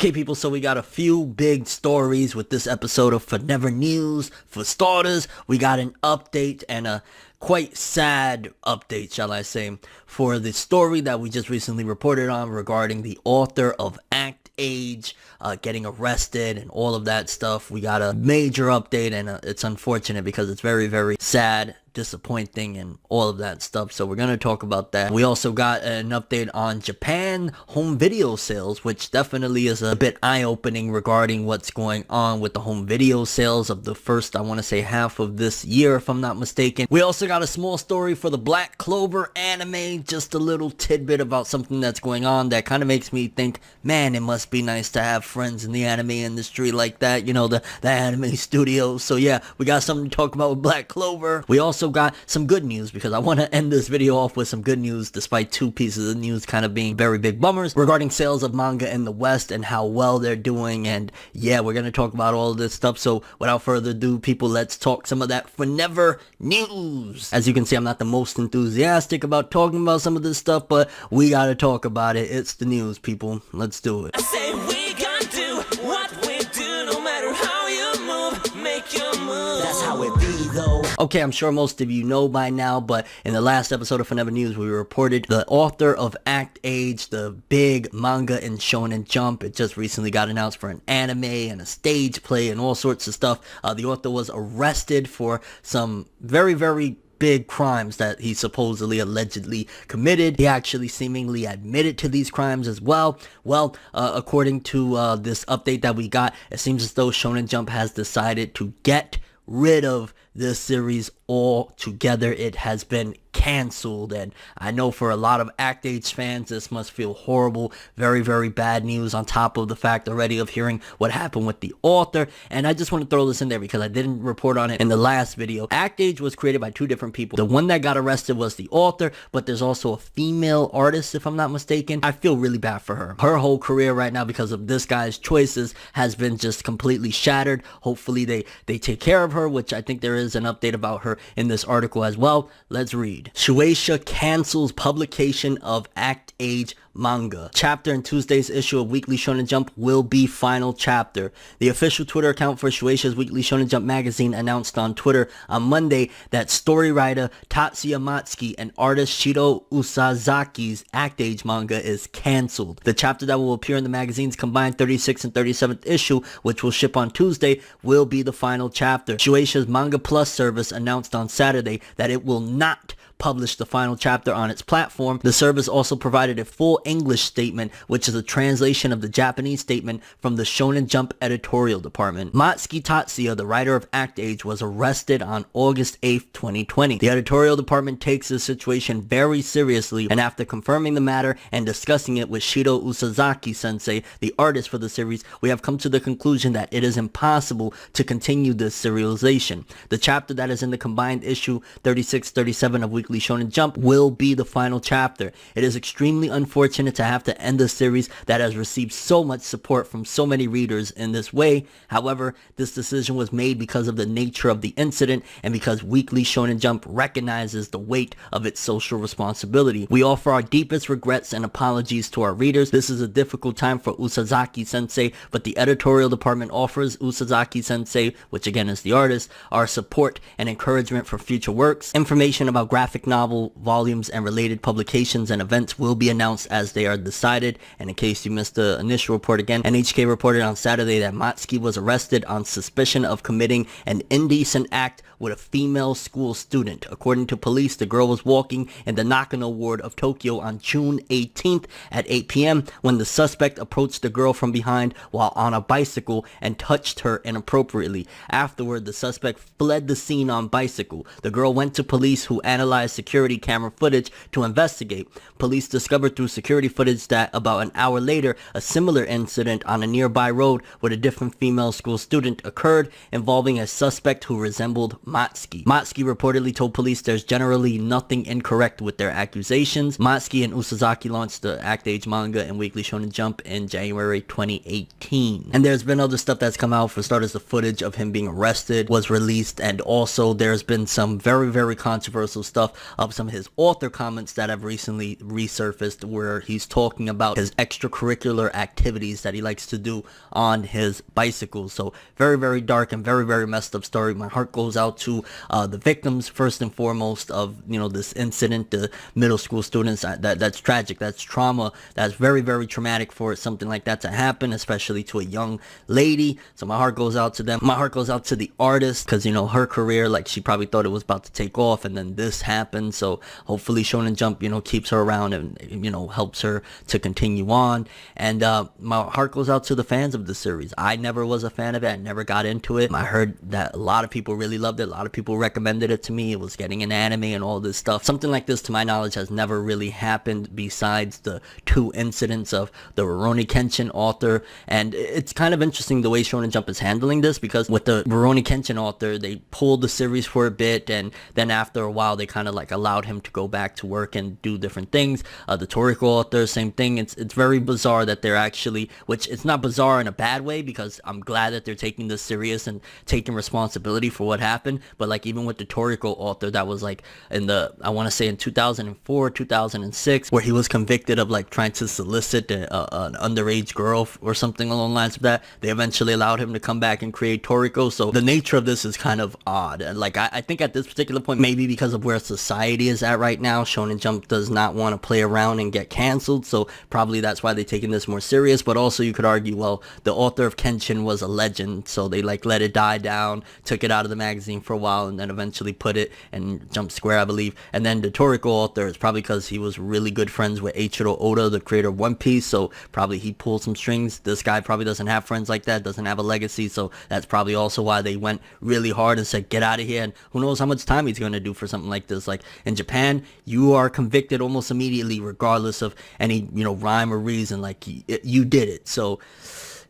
Okay, people, so we got a few big stories with this episode of Fornever News. For starters, we got an update and a quite sad update, shall I say, for the story that we just recently reported on regarding the author of Act Age getting arrested and all of that stuff. We got a major update, and it's unfortunate because it's very, very sad, disappointing, and all of that stuff. So we're going to talk about that. We also got an update on Japan home video sales, which definitely is a bit eye-opening regarding what's going on with the home video sales of the first, I want to say, half of this year, if I'm not mistaken. We also got a small story for the Black Clover anime, just a little tidbit about something that's going on that kind of makes me think, man, it must be nice to have friends in the anime industry like that, you know, the anime studios. So yeah, we got something to talk about with Black Clover. We also got some good news, because I want to end this video off with some good news, despite two pieces of news kind of being very big bummers, regarding sales of manga in the West and how well they're doing. And yeah, we're going to talk about all of this stuff. So without further ado, people, let's talk some of that Fornever news. As you can see, I'm not the most enthusiastic about talking about some of this stuff, but we got to talk about it. It's the news, people. Let's do it. I say we gonna do what we do, no matter how you move, make your move. That's how it be, though. Okay, I'm sure most of you know by now, but in the last episode of Fornever News, we reported the author of Act Age, the big manga in Shonen Jump. It just recently got announced for an anime and a stage play and all sorts of stuff. The author was arrested for some very, very big crimes that he supposedly allegedly committed. He actually seemingly admitted to these crimes as well. Well, according to this update that we got, it seems as though Shonen Jump has decided to get rid of this series altogether. It has been canceled, and I know for a lot of Act Age fans this must feel horrible. Very, very bad news, on top of the fact already of hearing what happened with the author. And I just want to throw this in there because I didn't report on it in the last video. Act Age was created by two different people. The one that got arrested was the author, but there's also a female artist, if I'm not mistaken. I feel really bad for her. Her whole career right now, because of this guy's choices, has been just completely shattered. Hopefully they take care of her, which I think there is an update about her in this article as well. Let's read. Shueisha cancels publication of Act Age manga. Chapter in Tuesday's issue of Weekly Shonen Jump will be final chapter. The official Twitter account for Shueisha's Weekly Shonen Jump magazine announced on Twitter on Monday that story writer Tatsuya Matsuki and artist Shiro Usazaki's Act Age manga is cancelled. The chapter that will appear in the magazine's combined 36th and 37th issue, which will ship on Tuesday, will be the final chapter. Shueisha's Manga Plus service announced on Saturday that it will not published the final chapter on its platform. The service also provided a full English statement, which is a translation of the Japanese statement from the Shonen Jump editorial department. Matsuki Tatsuya, the writer of Act Age, was arrested on August 8th, 2020. The editorial department takes this situation very seriously, and after confirming the matter and discussing it with Shiro Usazaki sensei, the artist for the series, we have come to the conclusion that it is impossible to continue this serialization. The chapter that is in the combined issue 36-37 of Weekly Shonen Jump will be the final chapter. It is extremely unfortunate to have to end a series that has received so much support from so many readers in this way. However, this decision was made because of the nature of the incident and because Weekly Shonen Jump recognizes the weight of its social responsibility. We offer our deepest regrets and apologies to our readers. This is a difficult time for Usazaki sensei, but the editorial department offers Usazaki sensei, which again is the artist, our support and encouragement for future works. Information about graphic novel volumes and related publications and events will be announced as they are decided. And in case you missed the initial report again, NHK reported on Saturday that Matsuki was arrested on suspicion of committing an indecent act with a female school student. According to police, the girl was walking in the Nakano ward of Tokyo on June 18th at 8 p.m. when the suspect approached the girl from behind while on a bicycle and touched her inappropriately. Afterward, the suspect fled the scene on bicycle. The girl went to police, who analyzed security camera footage to investigate. Police discovered through security footage that about an hour later, a similar incident on a nearby road with a different female school student occurred, involving a suspect who resembled Matsuki. Matsuki reportedly told police there's generally nothing incorrect with their accusations. Matsuki and Usazaki launched the Act Age manga and Weekly Shonen Jump in January 2018. And there's been other stuff that's come out. For starters, the footage of him being arrested was released, and also there's been some very, very controversial stuff off of some of his author comments that have recently resurfaced, where he's talking about his extracurricular activities that he likes to do on his bicycle. So very, very dark and very, very messed up story. My heart goes out to the victims first and foremost of, you know, this incident, the middle school students. That's tragic. That's trauma. That's very, very traumatic for something like that to happen, especially to a young lady. So my heart goes out to them. My heart goes out to the artist, because, you know, her career, like, she probably thought it was about to take off, and then this happened. So hopefully Shonen Jump, you know, keeps her around and, you know, helps her to continue on. And my heart goes out to the fans of the series. I never was a fan of it. I never got into it. I heard that a lot of people really loved it. A lot of people recommended it to me. It was getting an anime and all this stuff. Something like this, to my knowledge, has never really happened besides the 2 incidents of the Rurouni Kenshin author. And it's kind of interesting the way Shonen Jump is handling this, because with the Rurouni Kenshin author, they pulled the series for a bit, and then after a while they kind of like allowed him to go back to work and do different things. The Toriko author, same thing. It's very bizarre that they're actually, which it's not bizarre in a bad way, because I'm glad that they're taking this serious and taking responsibility for what happened. But like, even with the Toriko author, that was like in the, I want to say in 2004, 2006, where he was convicted of like trying to solicit an underage girl or something along the lines of that. They eventually allowed him to come back and create Toriko. So the nature of this is kind of odd. And like, I think at this particular point, maybe because of where society is at right now, Shonen Jump does not want to play around and get canceled. So probably that's why they're taking this more serious. But also you could argue, well, the author of Kenshin was a legend, so they like let it die down, took it out of the magazine for a while, and then eventually put it in Jump Square, I believe. And then the Toriko author is probably because he was really good friends with Eiichiro Oda, the creator of One Piece, so probably he pulled some strings. This guy probably doesn't have friends like that, doesn't have a legacy, so that's probably also why they went really hard and said, get out of here. And who knows how much time he's going to do for something like this. Like, in Japan, you are convicted almost immediately, regardless of any, you know, rhyme or reason. Like, you did it. So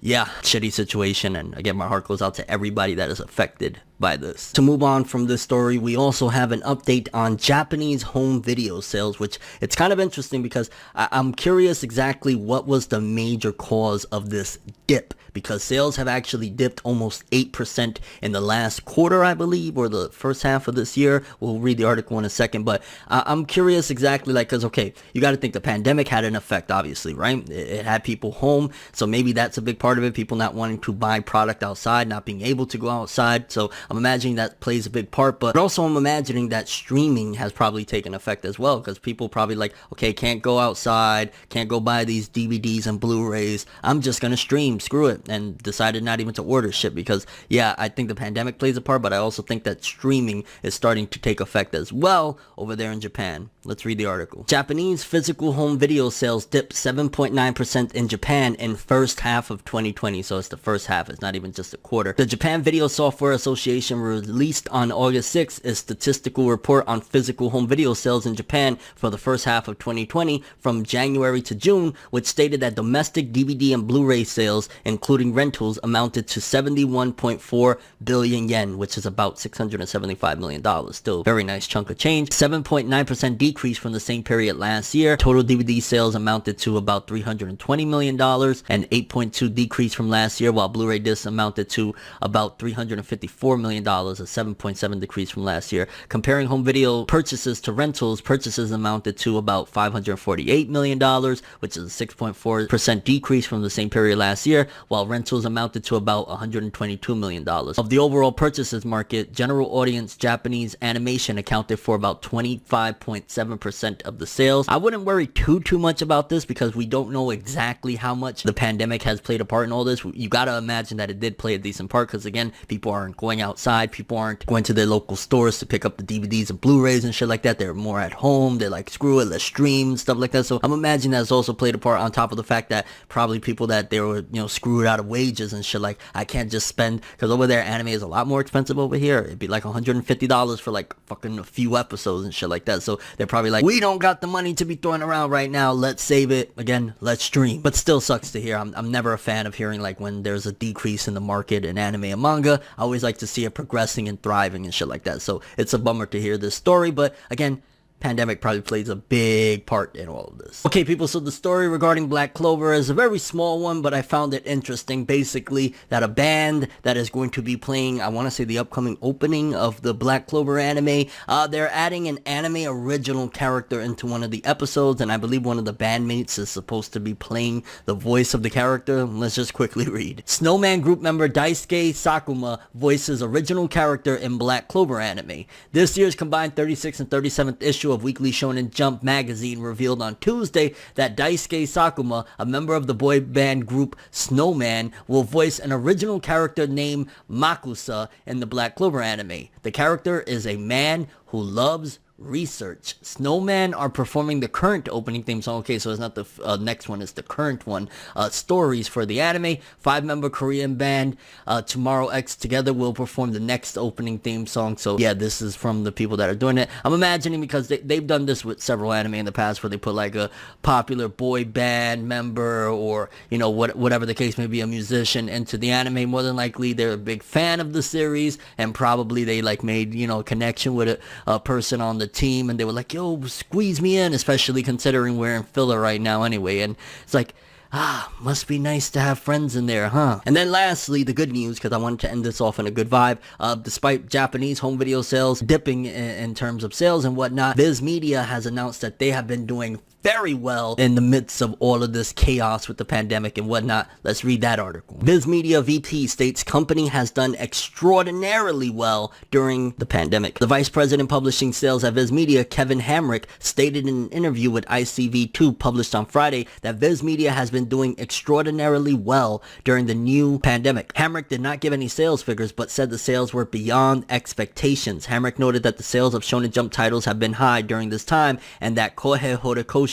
yeah, shitty situation. And again, my heart goes out to everybody that is affected by this. To move on from this story, we also have an update on Japanese home video sales, which it's kind of interesting because I'm curious exactly what was the major cause of this dip, because sales have actually dipped almost 8% in the last quarter, I believe, or the first half of this year. We'll read the article in a second, but I'm curious exactly, like, because okay, you got to think the pandemic had an effect, obviously, right? It had people home, so maybe that's a big part of it, people not wanting to buy product outside, not being able to go outside. So I'm imagining that plays a big part, but also I'm imagining that streaming has probably taken effect as well, because people probably like, okay, can't go outside, can't go buy these DVDs and Blu-rays, I'm just gonna stream, screw it, and decided not even to order shit. Because yeah, I think the pandemic plays a part, but I also think that streaming is starting to take effect as well over there in Japan. Let's read the article. Japanese physical home video sales dipped 7.9% in Japan in first half of 2020. So it's the first half, it's not even just a quarter. The Japan Video Software Association released on August 6th a statistical report on physical home video sales in Japan for the first half of 2020 from January to June, which stated that domestic DVD and Blu-ray sales, including rentals, amounted to 71.4 billion yen, which is about $675 million. Still a very nice chunk of change. 7.9% decrease from the same period last year. Total DVD sales amounted to about $320 million, and 8.2% decrease from last year, while Blu-ray discs amounted to about $354 million, a 7.7% decrease from last year. Comparing home video purchases to rentals, purchases amounted to about $548 million, which is a 6.4% decrease from the same period last year, while rentals amounted to about $122 million. Of the overall purchases market, general audience Japanese animation accounted for about 25.7% of the sales. I wouldn't worry too much about this because we don't know exactly how much the pandemic has played a part in all this. You gotta imagine that it did play a decent part, because again, people aren't going outside, people aren't going to their local stores to pick up the DVDs and Blu-rays and shit like that. They're more at home, they're like, screw it, let's stream, stuff like that. So I'm imagining that's also played a part, on top of the fact that probably people that they were, you know, screwed out of wages and shit, like, I can't just spend, because over there anime is a lot more expensive over here. It'd be like $150 for like fucking a few episodes and shit like that. So they're probably like, we don't got the money to be throwing around right now, let's save it, again, let's stream. But still sucks to hear. I'm never a fan of hearing like when there's a decrease in the market in anime and manga. I always like to see it progressing and thriving and shit like that. So it's a bummer to hear this story, but again, pandemic probably plays a big part in all of this. Okay, people, so the story regarding Black Clover is a very small one, but I found it interesting. Basically, that a band that is going to be playing, I want to say, the upcoming opening of the Black Clover anime, they're adding an anime original character into one of the episodes, and I believe one of the bandmates is supposed to be playing the voice of the character. Let's just quickly read. Snowman group member Daisuke Sakuma voices original character in Black Clover anime. This year's combined 36th and 37th issue of Weekly Shonen Jump magazine revealed on Tuesday that Daisuke Sakuma, a member of the boy band group Snowman, will voice an original character named Makusa in the Black Clover anime. The character is a man who loves research. Snowman are performing the current opening theme song. Okay, so it's not the next one, it's the current one. Stories for the anime. 5-member Korean band Tomorrow X together will perform the next opening theme song. So yeah, this is from the people that are doing it. I'm imagining because they've done this with several anime in the past where they put like a popular boy band member or, you know, whatever the case may be, a musician into the anime. More than likely they're a big fan of the series and probably they like made, you know, a connection with a person on the team and they were like, yo, squeeze me in, especially considering we're in filler right now anyway. And it's like, must be nice to have friends in there, huh? And then lastly, the good news, because I wanted to end this off in a good vibe. Despite Japanese home video sales dipping in terms of sales and whatnot, Viz Media has announced that they have been doing very well in the midst of all of this chaos with the pandemic and whatnot. Let's read that article. Viz Media VP states company has done extraordinarily well during the pandemic. The Vice President Publishing Sales at Viz Media, Kevin Hamrick, stated in an interview with ICV2 published on Friday that Viz Media has been doing extraordinarily well during the new pandemic. Hamrick did not give any sales figures, but said the sales were beyond expectations. Hamrick noted that the sales of Shonen Jump titles have been high during this time and that Kohei Horikoshi's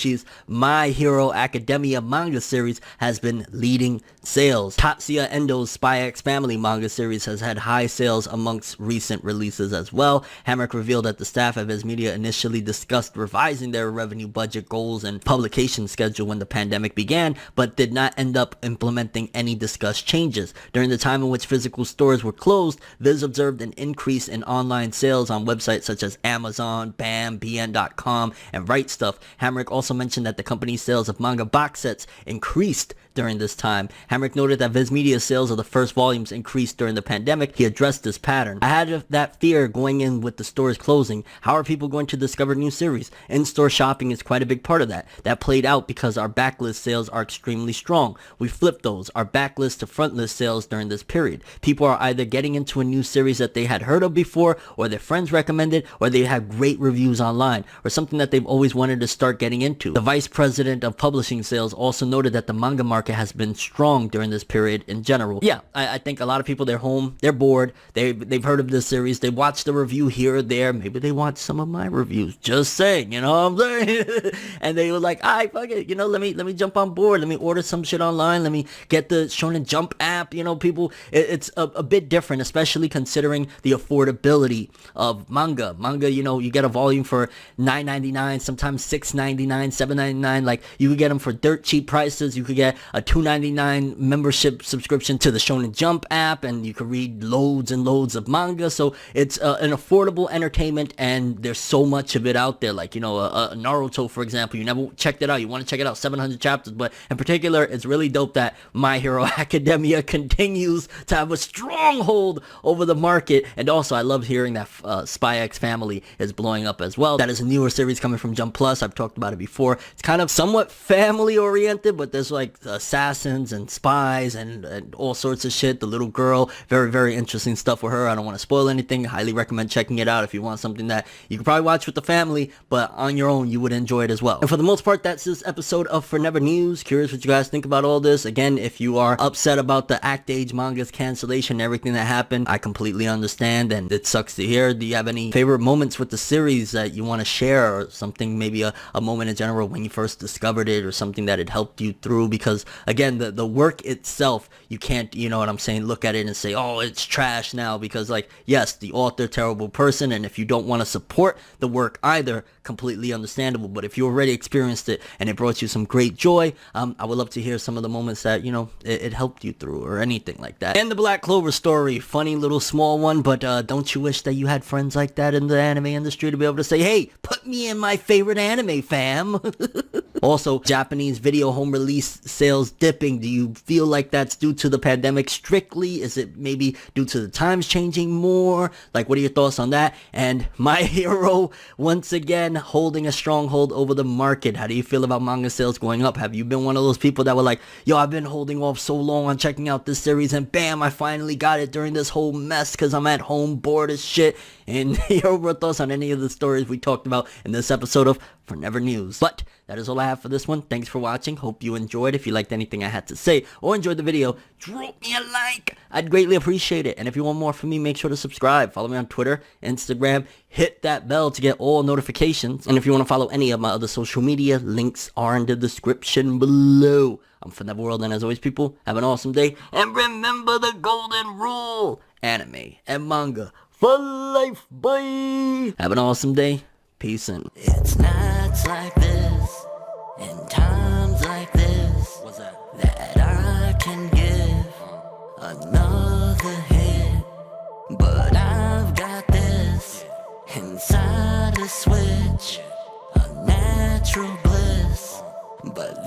My Hero Academia manga series has been leading sales. Tatsuya Endo's Spy X Family manga series has had high sales amongst recent releases as well. Hamrick revealed that the staff at Viz Media initially discussed revising their revenue budget goals and publication schedule when the pandemic began, but did not end up implementing any discussed changes. During the time in which physical stores were closed, Viz observed an increase in online sales on websites such as Amazon, BAM, BN.com, and Right Stuff. Hamrick also mentioned that the company's sales of manga box sets increased during this time. Hamrick noted that Viz Media's sales of the first volumes increased during the pandemic. He addressed this pattern. I had that fear going in with the stores closing. How are people going to discover new series? In-store shopping is quite a big part of that. That played out because our backlist sales are extremely strong. We flipped those, our backlist to frontlist sales during this period. People are either getting into a new series that they had heard of before, or their friends recommended, or they have great reviews online, or something that they've always wanted to start getting into. The Vice President of Publishing Sales also noted that the manga market has been strong during this period in general. Yeah, I think a lot of people, they're home, they're bored, they've heard of this series, they watched the review here or there, maybe they watched some of my reviews, just saying, you know what I'm saying? And they were like, alright, fuck it, you know, let me jump on board, let me order some shit online, let me get the Shonen Jump app, you know, people, it's a bit different, especially considering the affordability of manga. Manga, you know, you get a volume for $9.99, sometimes $6.99, $7.99, like, you could get them for dirt cheap prices, you could get a $2.99 membership subscription to the Shonen Jump app, and you could read loads and loads of manga, so it's an affordable entertainment, and there's so much of it out there, like, you know, Naruto, for example, you never checked it out, you want to check it out, 700 chapters, but in particular, it's really dope that My Hero Academia continues to have a stronghold over the market, and also, I love hearing that Spy X Family is blowing up as well. That is a newer series coming from Jump Plus, I've talked about it before. It's kind of somewhat family oriented, but there's like assassins and spies and all sorts of shit. The little girl, very, very interesting stuff with her. I don't want to spoil anything. Highly recommend checking it out if you want something that you can probably watch with the family, but on your own, you would enjoy it as well. And for the most part, that's this episode of Fornever News. Curious what you guys think about all this. Again, if you are upset about the Act Age manga's cancellation and everything that happened, I completely understand, and it sucks to hear. Do you have any favorite moments with the series that you want to share, or something, maybe a moment in general general when you first discovered it, or something that it helped you through? Because again, the work itself, you can't, you know what I'm saying, look at it and say, oh, it's trash now, because like, yes, the author, terrible person, and if you don't want to support the work either, completely understandable. But if you already experienced it and it brought you some great joy, I would love to hear some of the moments that, you know, it helped you through, or anything like that. And the Black Clover story, funny little small one, but don't you wish that you had friends like that in the anime industry to be able to say, hey, put me in my favorite anime, fam? Also, Japanese video home release sales dipping. Do you feel like that's due to the pandemic strictly? Is it maybe due to the times changing more? Like, what are your thoughts on that? And My Hero, once again, holding a stronghold over the market. How do you feel about manga sales going up? Have you been one of those people that were like, yo, I've been holding off so long on checking out this series, and bam, I finally got it during this whole mess because I'm at home bored as shit? And your overall thoughts on any of the stories we talked about in this episode of Fornever News. But that is all I have for this one. Thanks for watching. Hope you enjoyed. If you liked anything I had to say or enjoyed the video, drop me a like. I'd greatly appreciate it. And if you want more from me, make sure to subscribe. Follow me on Twitter, Instagram. Hit that bell to get all notifications. And if you want to follow any of my other social media, links are in the description below. I'm ForneverWorld, and as always, people, have an awesome day. And remember the golden rule: anime and manga for life. Bye. Have an awesome day. Peace in. It's nights like this, and times like this, What's that? that I can give another hit. But I've got this inside a switch, a natural bliss. But